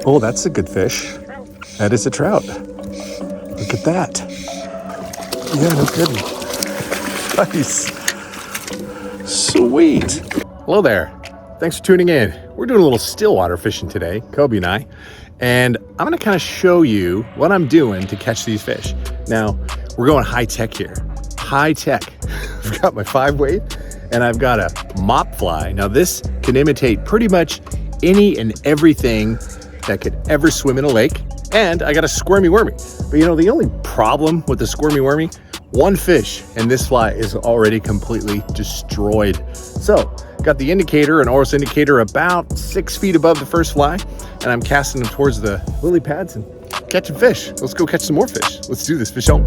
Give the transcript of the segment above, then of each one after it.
Oh, that's a good fish. That is a trout. Look at that. Yeah, no kidding. Nice. Sweet. Hello there. Thanks for tuning in. We're doing a little stillwater fishing today, Kobe and I. And I'm gonna kind of show you what I'm doing to catch these fish. Now, we're going high tech here. High tech. I've got my 5-weight and I've got a mop fly. Now this can imitate pretty much any and everything that could ever swim in a lake. And I got a squirmy wormy. But you know, the only problem with the squirmy wormy, one fish and this fly is already completely destroyed. So got the indicator, an Oris indicator, about 6 feet above the first fly, and I'm casting them towards the lily pads and catching fish. Let's go catch some more fish. Let's do this, fish on.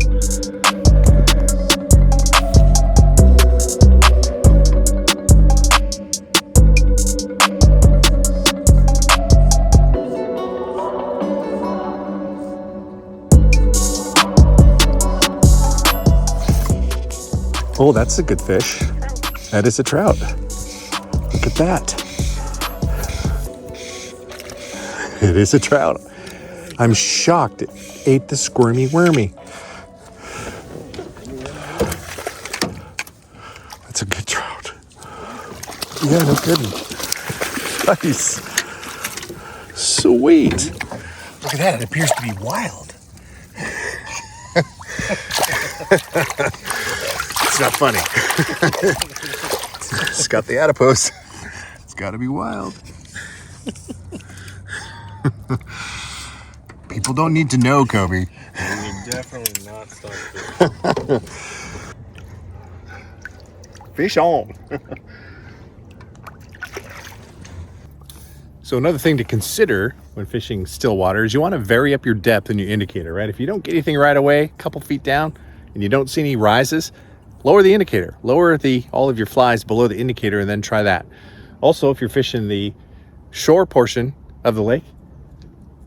Oh, that's a good fish. That is a trout. Look at that. It is a trout. I'm shocked it ate the squirmy wormy. That's a good trout. Yeah, no kidding. Nice. Sweet. Look at that, it appears to be wild. It's not funny. It's got the adipose. It's got to be wild. People don't need to know, Kobe. You're definitely not StocKer. Fish on. So another thing to consider when fishing still water is you want to vary up your depth in your indicator, right? If you don't get anything right away, a couple feet down, and you don't see any rises, lower the indicator. Lower all of your flies below the indicator and then try that. Also, if you're fishing the shore portion of the lake,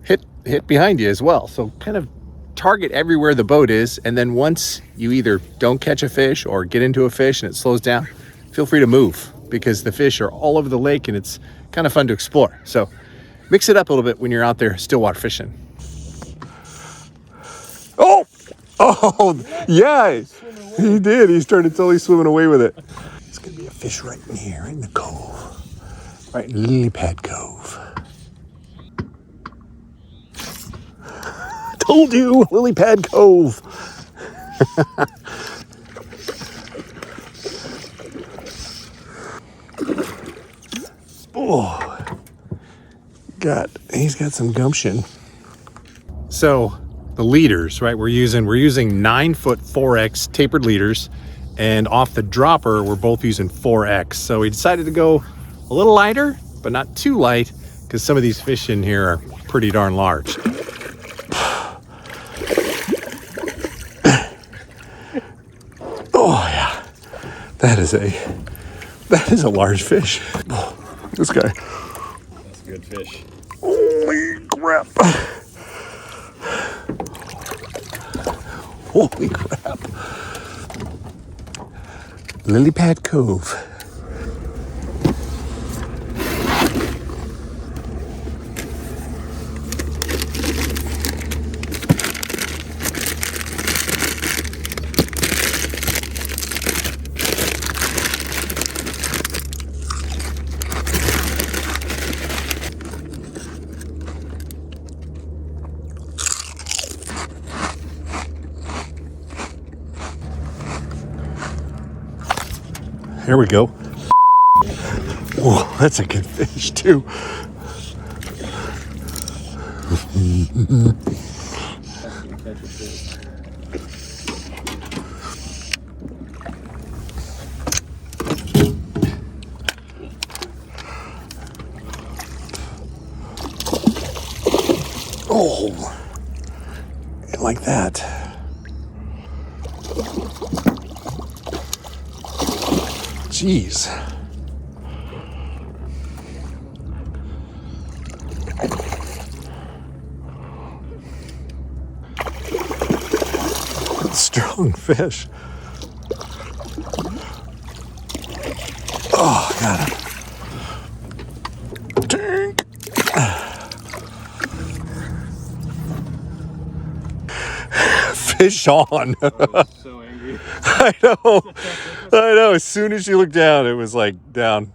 hit behind you as well. So kind of target everywhere the boat is, and then once you either don't catch a fish or get into a fish and it slows down, feel free to move because the fish are all over the lake and it's kind of fun to explore. So mix it up a little bit when you're out there stillwater fishing. Oh, yeah, he did. He started totally swimming away with it. It's gonna be a fish right in here, in the cove, right in Lily Pad Cove. Told you, Lily Pad Cove. Oh, he's got some gumption. So the leaders, right? We're using 9-foot 4X tapered leaders, and off the dropper, we're both using 4X. So we decided to go a little lighter, but not too light, because some of these fish in here are pretty darn large. Oh yeah, that is a large fish. Oh, this guy. That's a good fish. Holy crap. Holy crap. Lily Pad Cove. Here we go. Oh, that's a good fish too. Oh, like that. Jeez. Strong fish. Oh, got him. Tank. Fish on. I'm so angry. I know. As soon as you look down, it was like down.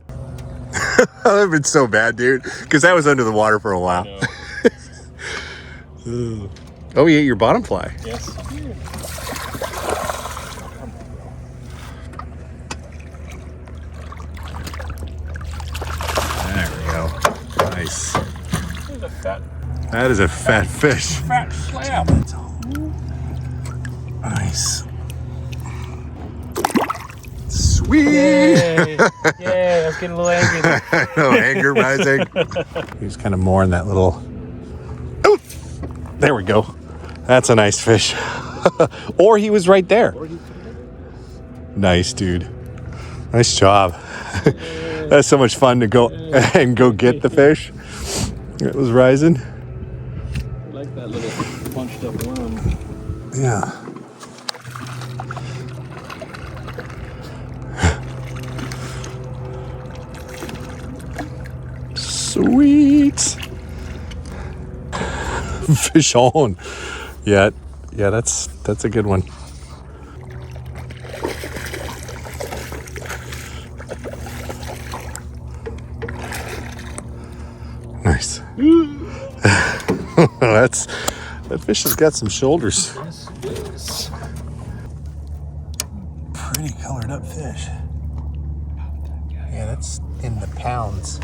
That would have been so bad, dude. Because that was under the water for a while. Oh, he ate your bottom fly. Yes. There we go. Nice. Fat That is a fat fish. slab. Nice. Sweet. Yay! Yay! I was getting a little angry there. I know, anger rising. He was kind of more in that little. Oh, there we go. That's a nice fish. Or he was right there. Nice, dude. Nice job. That's so much fun to go and go get the fish. It was rising. I like that little punched up worm. Yeah. Sweet. Fish on. Yeah, that's a good one. Nice. That fish has got some shoulders. Yes, it is. Pretty colored up fish. Yeah, that's in the pounds.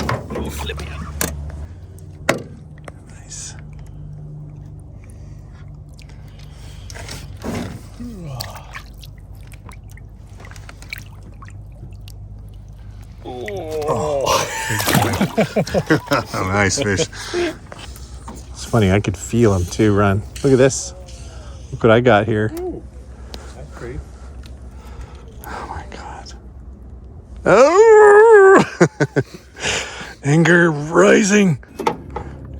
Let me flip it. Nice. Oh, nice fish. It's funny, I could feel him too run. Look at this. Look what I got here. Ooh, that's pretty. Oh my God. Oh! Anger rising.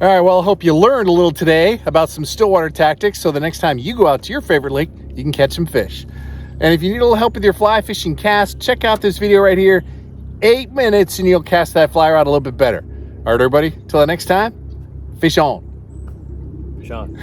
All right, well, I hope you learned a little today about some stillwater tactics so the next time you go out to your favorite lake, you can catch some fish. And if you need a little help with your fly fishing cast, check out this video right here. 8 minutes and you'll cast that fly rod a little bit better. All right, everybody, till the next time, fish on. Sean.